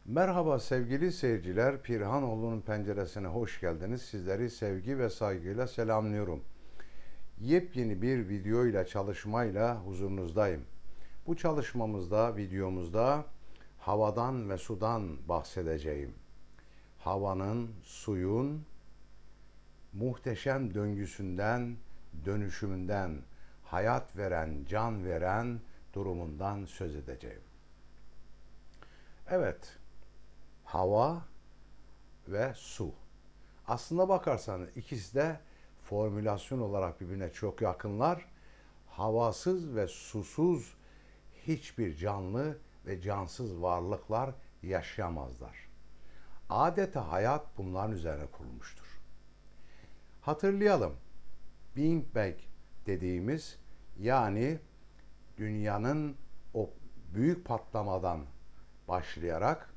Merhaba sevgili seyirciler, Pirhanoğlu'nun penceresine hoş geldiniz. Sizleri sevgi ve saygıyla selamlıyorum. Yepyeni bir video ile çalışmayla huzurunuzdayım. Bu çalışmamızda, videomuzda havadan ve sudan bahsedeceğim. Havanın, suyun muhteşem döngüsünden, dönüşümünden, hayat veren, can veren durumundan söz edeceğim. Evet, hava ve su. Aslında bakarsanız ikisi de formülasyon olarak birbirine çok yakınlar. Havasız ve susuz hiçbir canlı ve cansız varlıklar yaşayamazlar. Adeta hayat bunların üzerine kurulmuştur. Hatırlayalım. Big Bang dediğimiz, yani dünyanın o büyük patlamadan başlayarak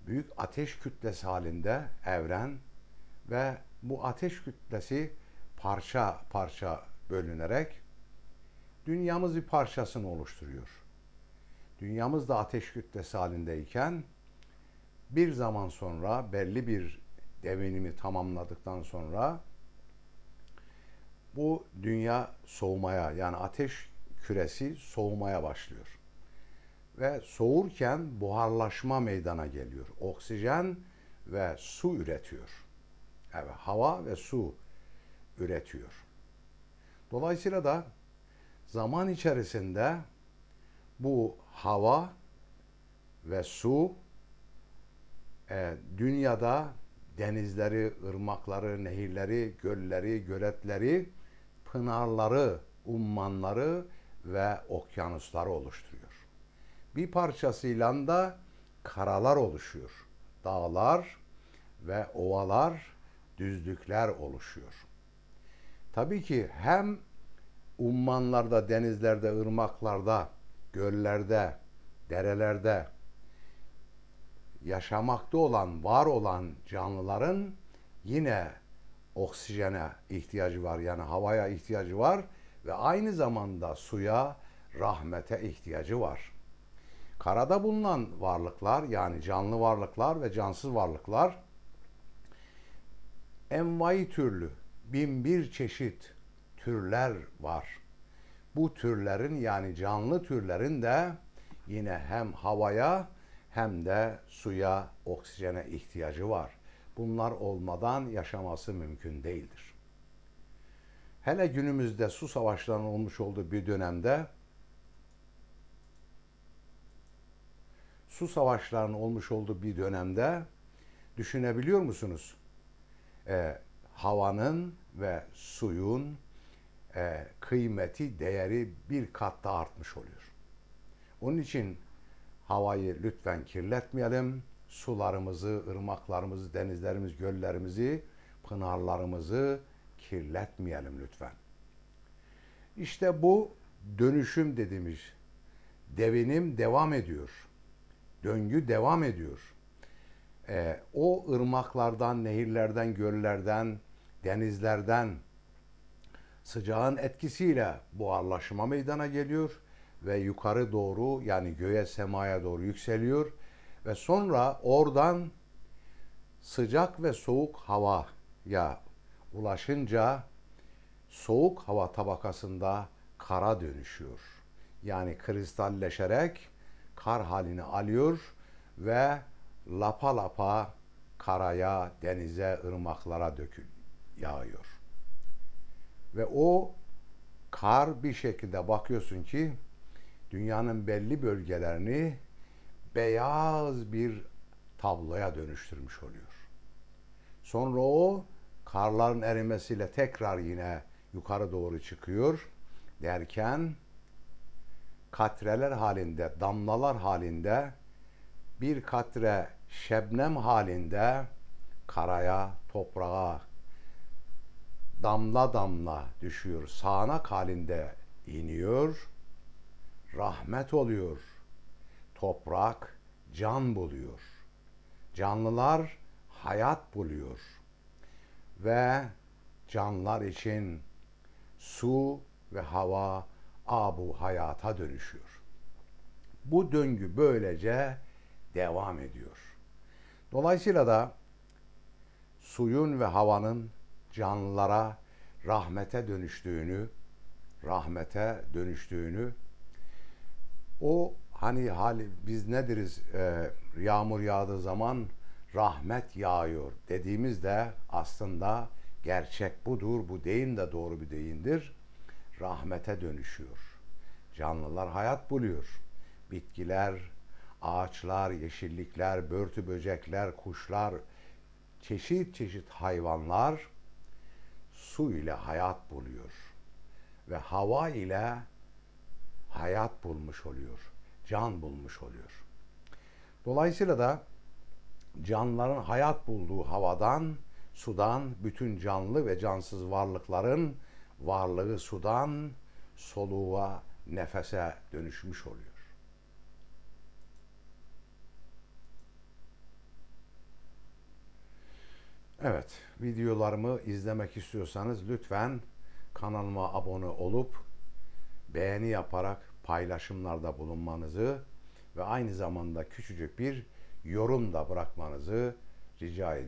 büyük ateş kütlesi halinde evren ve bu ateş kütlesi parça parça bölünerek dünyamız bir parçasını oluşturuyor. Dünyamız da ateş kütlesi halindeyken bir zaman sonra belli bir devinimi tamamladıktan sonra bu dünya soğumaya, yani ateş küresi soğumaya başlıyor. Ve soğurken buharlaşma meydana geliyor. Oksijen ve su üretiyor. Evet, hava ve su üretiyor. Dolayısıyla da zaman içerisinde bu hava ve su dünyada denizleri, ırmakları, nehirleri, gölleri, göletleri, pınarları, ummanları ve okyanusları oluşturuyor. Bir parçasıyla da karalar oluşuyor. Dağlar ve ovalar, düzlükler oluşuyor. Tabii ki hem ummanlarda, denizlerde, ırmaklarda, göllerde, derelerde yaşamakta olan, var olan canlıların yine oksijene ihtiyacı var. Yani havaya ihtiyacı var ve aynı zamanda suya, rahmete ihtiyacı var. Karada bulunan varlıklar, yani canlı varlıklar ve cansız varlıklar envai türlü, bin bir çeşit türler var. Bu türlerin, yani canlı türlerin de yine hem havaya hem de suya, oksijene ihtiyacı var. Bunlar olmadan yaşaması mümkün değildir. Hele günümüzde su savaşlarının olmuş olduğu bir dönemde düşünebiliyor musunuz? Havanın ve suyun kıymeti, değeri bir kat daha artmış oluyor. Onun için havayı lütfen kirletmeyelim. Sularımızı, ırmaklarımızı, denizlerimizi, göllerimizi, pınarlarımızı kirletmeyelim lütfen. İşte bu dönüşüm dediğimiz devinim devam ediyor. Döngü devam ediyor. O ırmaklardan, nehirlerden, göllerden, denizlerden sıcağın etkisiyle buharlaşma meydana geliyor ve yukarı doğru, yani göğe, semaya doğru yükseliyor ve sonra oradan sıcak ve soğuk havaya ulaşınca soğuk hava tabakasında kara dönüşüyor. Yani kristalleşerek kar halini alıyor ve lapa lapa karaya, denize, ırmaklara yağıyor. Ve o kar bir şekilde bakıyorsun ki dünyanın belli bölgelerini beyaz bir tabloya dönüştürmüş oluyor. Sonra o karların erimesiyle tekrar yine yukarı doğru çıkıyor derken katreler halinde, damlalar halinde, bir katre şebnem halinde karaya, toprağa damla damla düşüyor. Sağanak halinde iniyor. Rahmet oluyor. Toprak can buluyor. Canlılar hayat buluyor. Ve canlılar için su ve hava abu hayata dönüşüyor. Bu döngü böylece devam ediyor. Dolayısıyla da suyun ve havanın canlılara rahmete dönüştüğünü, o hani hali biz ne deriz, yağmur yağdığı zaman rahmet yağıyor dediğimizde aslında gerçek budur. Bu deyim de doğru bir deyimdir. Rahmete dönüşüyor. Canlılar hayat buluyor. Bitkiler, ağaçlar, yeşillikler, börtü böcekler, kuşlar, çeşit çeşit hayvanlar su ile hayat buluyor ve hava ile hayat bulmuş oluyor, can bulmuş oluyor. Dolayısıyla da canlıların hayat bulduğu havadan, sudan, bütün canlı ve cansız varlıkların varlığı sudan, soluğa, nefese dönüşmüş oluyor. Evet, videolarımı izlemek istiyorsanız lütfen kanalıma abone olup beğeni yaparak paylaşımlarda bulunmanızı ve aynı zamanda küçücük bir yorum da bırakmanızı rica ediyorum.